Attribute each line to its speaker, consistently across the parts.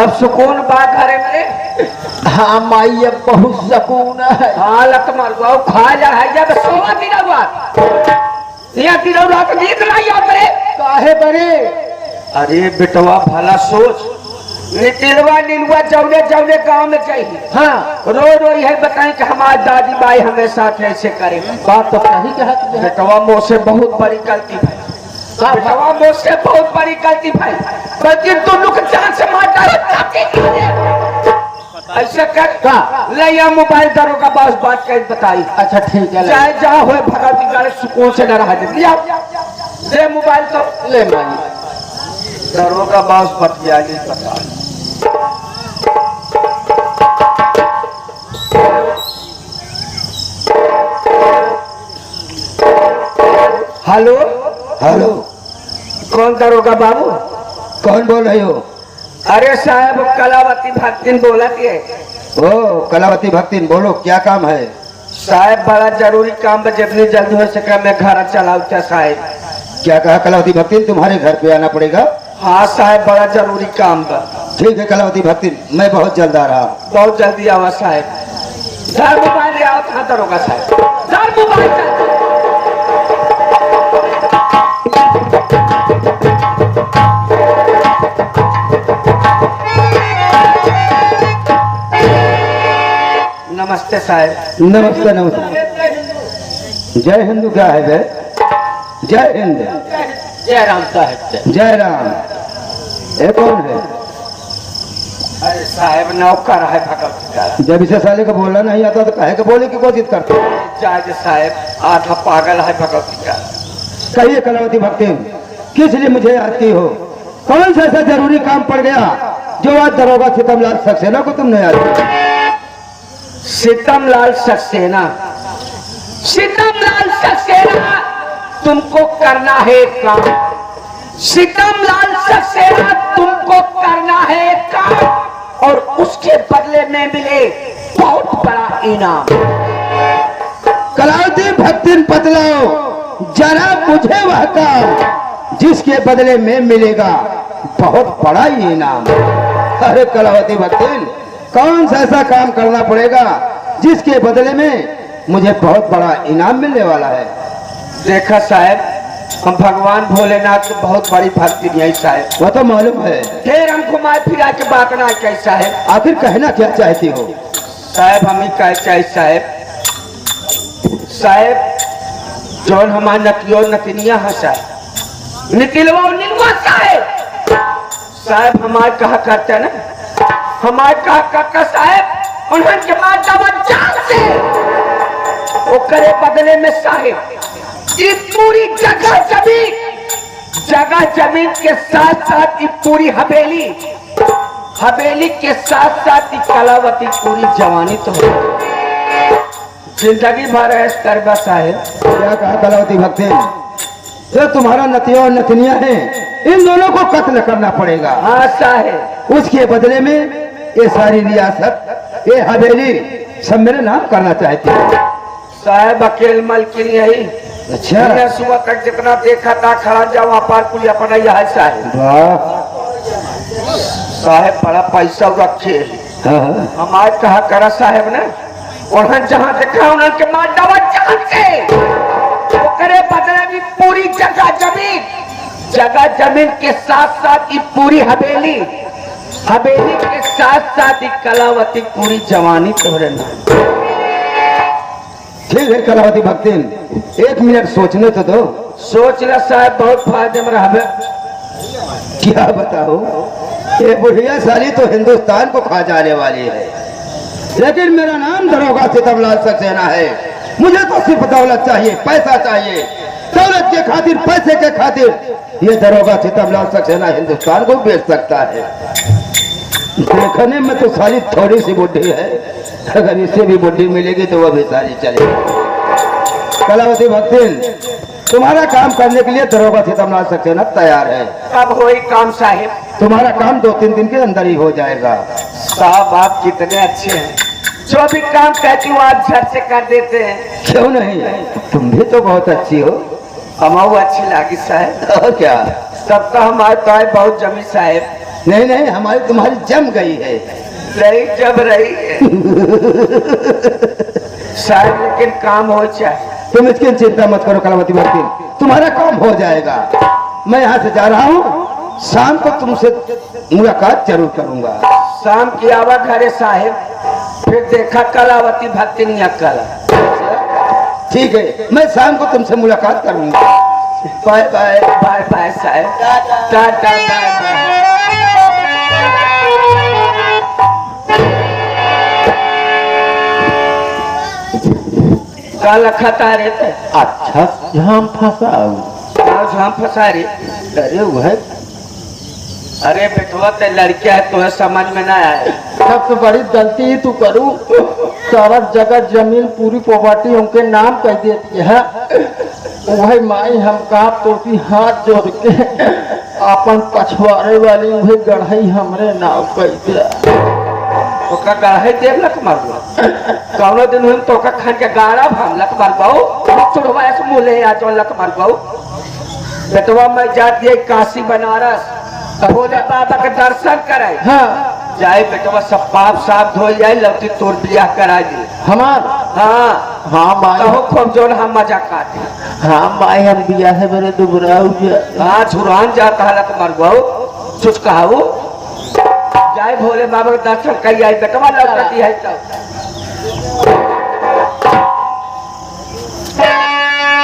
Speaker 1: अब सुकून बात हरे मेरे।
Speaker 2: हाँ माई अब बहुत सुकून है।
Speaker 1: हाँ लकमल बाबू खा जा है जब सोवा दिन बात ये दिनों रात नींद नहीं आते रे
Speaker 2: काहे बरे?
Speaker 1: अरे बेटवा भला सोच नितिलवा नीलवा जौने जौने गांव में चाहिए
Speaker 2: हाँ
Speaker 1: रो रो यही बताएं कि हमारी दादी माई हमें साथ ऐसे करे
Speaker 2: बात तो सही कहती है।
Speaker 1: बेटवा मुझसे बहुत बड़ी गलती भाई बेटवा मुझसे बहुत बड़ी गलती भाई बल्कि तू लोग जान से मारता ऐसा कर लिया मोबाइल दरोगा बस बात कर बताई।
Speaker 2: अच्छा ठीक है
Speaker 1: चाहे जा हुए भगवती गाड़ी सुकून से न रहा लिया दे मोबाइल तो
Speaker 2: ले माई।
Speaker 1: दरोगा बस बतिया बता हेलो
Speaker 2: हेलो
Speaker 1: कौन दरोगा बाबू?
Speaker 2: कौन बोल रही हो?
Speaker 1: अरे साहब कलावती भक्तिन बोला के।
Speaker 2: ओ कलावती भक्तिन बोलो क्या काम है?
Speaker 1: साहब बड़ा जरूरी काम है जितनी जल्दी हो सके मैं घर चलाऊँ साहब।
Speaker 2: क्या कहा कलावती भक्तिन तुम्हारे घर पे आना पड़ेगा?
Speaker 1: हाँ साहब बड़ा जरूरी काम है।
Speaker 2: ठीक है कलावती भक्तिन मैं बहुत जल्द आ रहा हूँ।
Speaker 1: बहुत जल्दी आवा साहब। सर मोबाइल ले आओ कहाँ दरोगा साहब सर मोबाइल नमस्ते साहब।
Speaker 2: नमस्ते नमस्ते। जय हिंद क्या है बे? जय हिंद।
Speaker 1: जय राम साहब।
Speaker 2: जय राम। ये कौन है?
Speaker 1: अरे साहब नौकर है भगवती का।
Speaker 2: जब इसे साले को बोलना नहीं आता तो कहे के बोले की कोशिश करते?
Speaker 1: जाज साहब आधा पागल है भगवती का।
Speaker 2: कहिए कलावती भक्तिन किस लिए मुझे आती हो? कौन सा ऐसा जरूरी काम पड़ गया जो आज दरोगा सीतमलाल सक्सेना को तुमने याद किया?
Speaker 1: सीतमलाल सक्सेना सीतमलाल सक्सेना तुमको करना है एक काम। सीतमलाल सक्सेना तुमको करना है एक काम और उसके बदले में मिले बहुत बड़ा इनाम।
Speaker 2: कलावती भक्तिन बतलाओ जरा मुझे वह काम जिसके बदले में मिलेगा बहुत बड़ा इनाम। अरे कलावती भक्तिन कौन सा ऐसा काम करना पड़ेगा जिसके बदले में मुझे बहुत बड़ा इनाम मिलने वाला है?
Speaker 1: देखा साहब हम भगवान भोलेनाथ की बहुत बड़ी भक्ति नहीं साहब।
Speaker 2: वो तो मालूम है
Speaker 1: फिर हमको मार फिरा के बात ना कैसा है।
Speaker 2: आखिर कहना क्या चाहती हो?
Speaker 1: साहब हम ही कह चाहे साहब जौन हमारे नतियो नतनिया है साहब नितिलवा और नीलवा साहब हमारे कहा करते ना हमारे कहा करता साहब उन्होंने के मार दवा जान से वो करे बदले में साहब ये पूरी जगह जमीन के साथ साथ ये पूरी हवेली के साथ साथ कलावती पूरी जवानी तो है जिंदगी भर ऐश कर बस है।
Speaker 2: क्या कहा कलावती भक्ति? जो तुम्हारा नतिया और नतनिया है इन दोनों को कत्ल करना पड़ेगा।
Speaker 1: हाँ साहब
Speaker 2: उसके बदले में ये सारी रियासत ये हवेली सब मेरे नाम करना चाहती है।
Speaker 1: साहब अकेल मलकिन यही।
Speaker 2: अच्छा
Speaker 1: सुबह तक जितना देखा था खड़ा जा वहाँ पर कुल अपना यह साहब। साहब बड़ा पैसा रखे हमारे कहा करा साहब ने और जहाँ देखा उनके मार दवा जान से करे बदले भी पूरी जगह जमीन के साथ साथ ये पूरी हवेली के साथ साथ कलावती पूरी जवानी तोहरे नाम।
Speaker 2: ठीक है कलावती भक्तिन एक मिनट सोचने तो दो।
Speaker 1: सोच ला साहब बहुत फायदे में रहे।
Speaker 2: क्या बताओ ये बुढ़िया साली तो हिंदुस्तान को खा जाने वाली है लेकिन मेरा नाम दरोगा सीतमलाल सक्सेना है। मुझे तो सिर्फ दौलत चाहिए पैसा चाहिए। दौलत के खातिर पैसे के खातिर ये दरोगा सीतमलाल सक्सेना हिंदुस्तान को बेच सकता है। देखने में तो साली थोड़ी सी बुढ़ी है अगर इससे भी बुढ़ी मिलेगी तो वह भी सारी चलेगी। कलावती भक्तिन तुम्हारा काम करने के लिए दरोगा सीतमलाल सक्सेना तैयार है।
Speaker 1: अब वही काम साहिब
Speaker 2: तुम्हारा काम 2-3 दिन के अंदर ही हो जाएगा।
Speaker 1: साहब आप कितने अच्छे हैं जो भी काम कहती हूँ आप झट से कर देते हैं।
Speaker 2: क्यों नहीं तुम भी तो बहुत अच्छी हो।
Speaker 1: हमाऊ अच्छी लगी साहब
Speaker 2: और क्या
Speaker 1: सबका हमारे तो बहुत जमी साहब
Speaker 2: नहीं नहीं, हमारी तुम्हारी जम गई है।
Speaker 1: नहीं जब रही है साहब, लेकिन काम हो जाए।
Speaker 2: तुम इसकी चिंता मत करो कलावती मालकिन, तुम्हारा काम हो जाएगा। मैं यहाँ से जा रहा हूँ, शाम को तुमसे मुलाकात जरूर करूंगा।
Speaker 1: शाम की आवा घरे साहेब, फिर देखा कलावती भक्ति नहीं कला।
Speaker 2: ठीक है, मैं शाम को तुमसे मुलाकात करूंगा। Bye bye.
Speaker 1: बाय बाय साहेब, टाटा बाय बाय। काला खाता रहते।
Speaker 2: अच्छा, यहाँ फंसा
Speaker 1: हम फंसा रहे।
Speaker 2: अरे वह
Speaker 1: अरे बेटवा ते लड़किया है, तुम्हें समझ में ना आए।
Speaker 3: सबसे बड़ी गलती ही तू करूं, सारा जगह जमीन पूरी प्रॉपर्टी उनके नाम कर देती है। वही माई हम का तोती हाथ जोड़ के अपन पछवाड़े वाली वही गढ़ाई हमरे नाम कर दिया।
Speaker 1: ओका गढ़ाई देव लक मारलो। कौनो दिन हम तो का खान के गाड़ा हम लक मार पाओ, छोड़वा ऐसे मुले आ तो लक मार पाओ। बेटवा मैं जाती है काशी बनारस, भोले बाबा के दर्शन कराए।
Speaker 3: हाँ,
Speaker 1: जाए बेटवा सब पाप साफ धो जाए, लौटी तोर बियाह करा दी।
Speaker 3: हमार
Speaker 1: हाँ
Speaker 3: हाँ माई,
Speaker 1: कहो खूब जोन हम मजा काटे।
Speaker 3: हाँ माई हम बिया है मेरे दुबराऊ।
Speaker 1: हाँ छुरान जाता है लक मार पाओ, कुछ कहाऊ। जाए भोले बाबा के दर्शन करी आई, बेटवा लौटती है तब।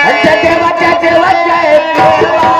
Speaker 1: जय देवा जय देवा जय देवा।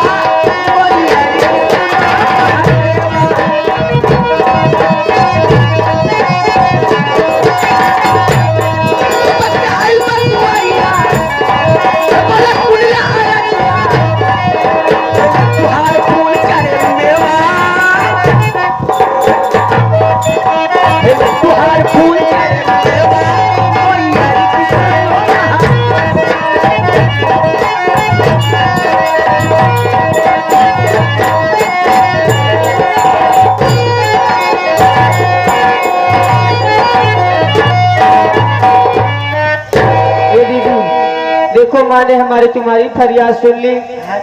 Speaker 3: देखो माँ ने हमारी तुम्हारी फरियाद सुन ली,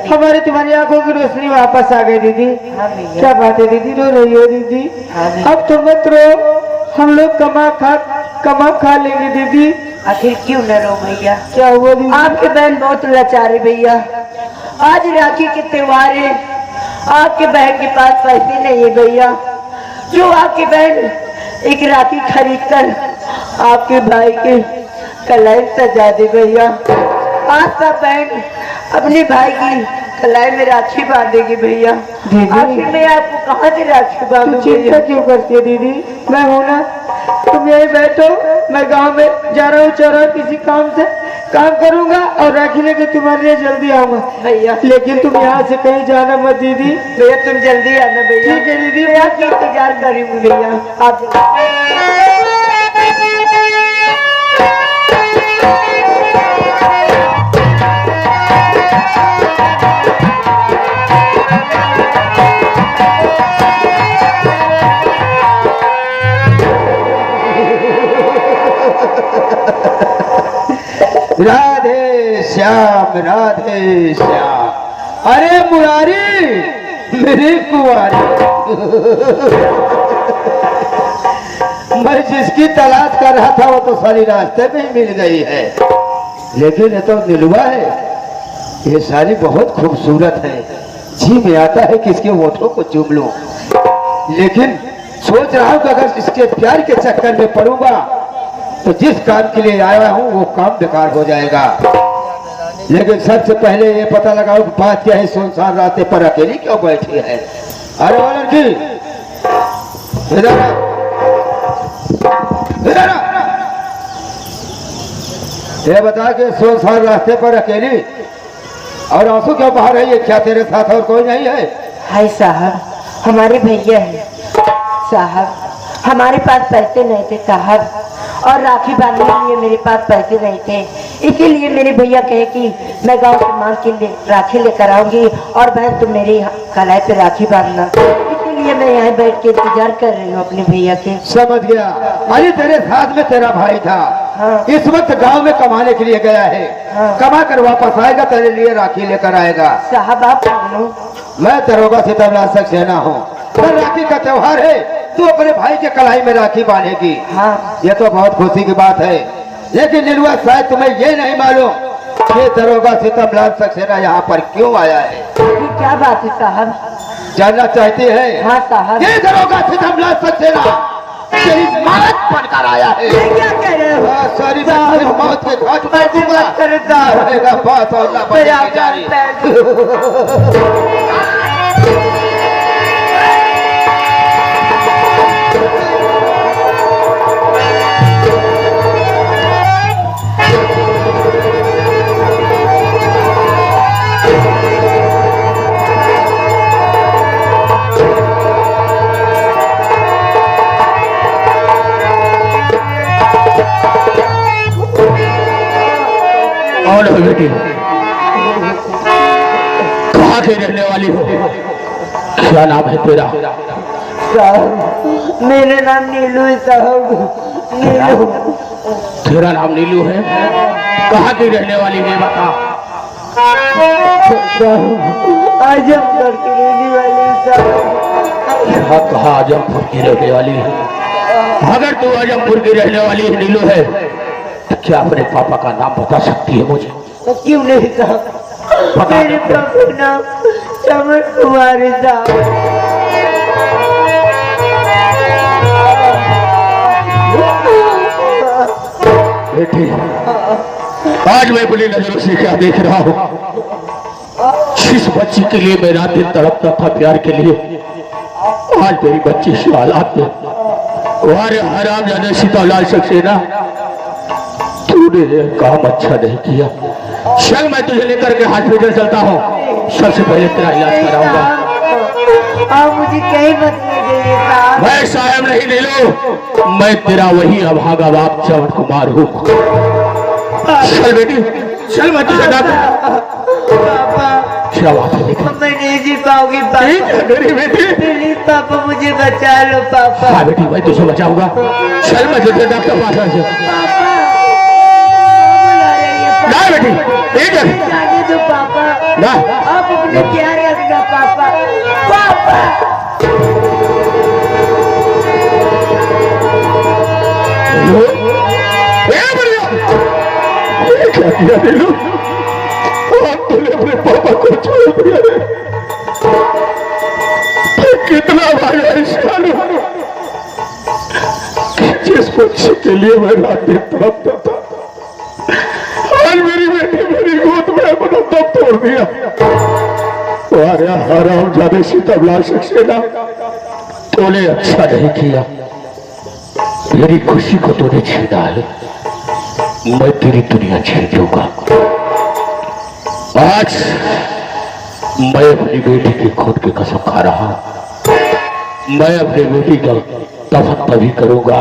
Speaker 3: हमारी तुम्हारी आंखों की रोशनी वापस आ गई दीदी। क्या बात है दीदी, रो रही हो दीदी? अब तो मत रो, हम लोग कमा खा लेंगे दीदी।
Speaker 4: आखिर क्यों न रो भैया?
Speaker 3: क्या हुआ दीदी?
Speaker 4: आपके बहन बहुत लाचार है भैया। आज राखी के त्योहार है, आपके बहन के पास पैसे नहीं है भैया। जो आपकी बहन एक राखी खरीद कर आपके भाई के कलाई सजा दे भैया। आज सब बहन अपने भाई की कलाई में राखी बांधेगी भैया। आखिर मैं आपको कहाँ से राखी बांधूं?
Speaker 3: चिंता क्यों करती है दीदी, मैं हूँ ना, तुम यही बैठो, मैं गांव में जा रहा हूँ चौरा किसी काम से, काम करूंगा और राखी लेके तुम्हारे लिए जल्दी आऊंगा
Speaker 4: भैया।
Speaker 3: लेकिन तुम यहाँ से कहीं जाना मत दीदी।
Speaker 4: भैया तुम जल्दी आना भैया।
Speaker 3: ठीक है दीदी,
Speaker 4: मैं आपकी इंतजार करूंगी भैया। आप
Speaker 2: राधे श्याम राधे श्याम। अरे मुरारी मेरी कुंवारी, मैं जिसकी तलाश कर रहा था वो तो सारी रास्ते में ही मिल गई है, लेकिन ये तो नीलुआ है। ये सारी बहुत खूबसूरत है, जी में आता है कि इसके होठों को चूम लूं, लेकिन सोच रहा हूं कि अगर इसके प्यार के चक्कर में पड़ूंगा तो जिस काम के लिए आया हूं वो काम बेकार हो जाएगा। लेकिन सबसे पहले ये पता लगाओ कि बात क्या है, सुनसान रास्ते पर अकेली क्यों बैठी है। अरे वो लड़की इधर आ, इधर आ। ये बता कि सुनसान रास्ते पर अकेली और आंसू क्यों बहा रही है? क्या तेरे साथ और कोई नहीं है?
Speaker 4: हाय साहब, हमारे भैया है साहब। हमारे पास पैसे नहीं थे साहब, और राखी बांधने के लिए मेरे पास पैसे नहीं थे, इसीलिए मेरे भैया कहे कि मैं गांव से मांग के लिए राखी लेकर आऊंगी और बहन तुम मेरी कलाई पे राखी बांधना। इसीलिए मैं यहाँ बैठ के इंतजार कर रही हूँ अपने भैया के।
Speaker 2: समझ गया। अरे तेरे साथ में तेरा भाई था,
Speaker 4: हाँ।
Speaker 2: इस वक्त गांव में कमाने के लिए गया है,
Speaker 4: हाँ।
Speaker 2: कमा कर वापस आएगा, तेरे लिए राखी लेकर आएगा।
Speaker 4: साहब आप कौन हो?
Speaker 2: मैं दरोगा सितमलाल सक्सेना हूँ। कल राखी का त्योहार है, तू अपने भाई के कलाई में राखी बांधेगी।
Speaker 4: हाँ
Speaker 2: ये तो बहुत खुशी की बात है, लेकिन नीलुआ शायद तुम्हें ये नहीं मालूम ये दरोगा सीतमलाल सक्सेना यहाँ पर क्यों आया है।
Speaker 4: ये क्या बात है साहब?
Speaker 2: जानना चाहती है?
Speaker 4: हाँ साहब।
Speaker 2: ये दरोगा सीतमलाल सक्सेना तेरी मौत बनकर आया है।
Speaker 4: ये क्या कह रहे हो?
Speaker 2: सारी मौत के घाट पर दूंगा।
Speaker 4: करता
Speaker 2: रहेगा बात और ना बनेगी जारी।
Speaker 1: कौन हो बेटी? कहाँ के रहने वाली हो? क्या नाम है तेरा?
Speaker 4: साहब मेरा नाम नीलू है साहब, नीलू।
Speaker 1: तेरा नाम नीलू है? कहाँ की रहने वाली है बता।
Speaker 4: आजमगढ़ की रहने वाली साहब।
Speaker 1: कहा आजमपुर की रहने वाली है? अगर तू आजमपुर की रहने वाली है नीलू है, तो क्या अपने पापा का नाम बता सकती है मुझे?
Speaker 4: क्यों नहीं साहब? मेरे पापा का नाम चमन कुमार है साहब।
Speaker 1: बेटी आज मैं अपनी नजरों से क्या देख रहा हूँ। जिस बच्ची के लिए मैं रात दिन तड़पता था प्यार के लिए, आज मेरी बच्ची इस हालात में। तुम्हारे हराम जाने सीतालाल सक्सेना, तूने ये काम अच्छा नहीं किया। चल मैं तुझे लेकर के हॉस्पिटल चलता हूँ, सबसे पहले तेरा इलाज कराऊंगा।
Speaker 4: आप मुझे कहीं मत ले जाइए साहब।
Speaker 1: मैं साहब नहीं नीलू, मैं तेरा वही अभागा बाप चमन कुमार हूँ। चल बेटी चल, मैं तुझे
Speaker 4: पापा
Speaker 1: क्या बात है बेटी?
Speaker 4: मैं नहीं जी पाऊंगी पापा।
Speaker 1: मेरी बेटी,
Speaker 4: प्लीज पापा मुझे बचा लो पापा।
Speaker 1: हाँ बेटी मैं तुझे बचाऊंगा। चल मैं तुझे डॉक्टर पास से।
Speaker 4: पापा बुला रही है पापा।
Speaker 1: ना बेटी ठीक है
Speaker 4: जाने दो पापा।
Speaker 1: ना।
Speaker 4: आप अपने ख्याल रखना पापा। पापा
Speaker 1: क्या किया नीलू? तूने अपने पापा को छोड़ दिया है। कितना भागा इस कानून, जिस बच्चे के लिए मैं रात दिन तड़पता था, आज मेरी बेटी मेरी गोद में अपना दम तोड़ दिया। तुम्हारे हराम जाने सीतालाल सक्सेना, तूने अच्छा नहीं किया। मेरी खुशी को तूने छीना है, मैं तेरी दुनिया छीन लूंगा। आज मैं अपनी बेटी की खून की कसम खा रहा हूं। मैं अपनी बेटी का दफन तभी करूंगा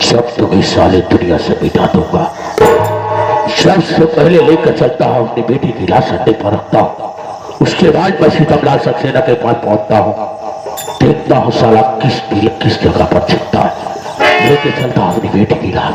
Speaker 1: जब तुम्हें साले दुनिया से मिटा दूंगा। सबसे पहले लेकर चलता हूं अपनी बेटी की लाश अड्डे पर रखता हूं, उसके बाद मैं सीतमलाल सक्सेना के पास पहुंचता हूं, देखता हूं साला किस जगह पर छिपता है। लेके चलता हूं अपनी बेटी की लाश।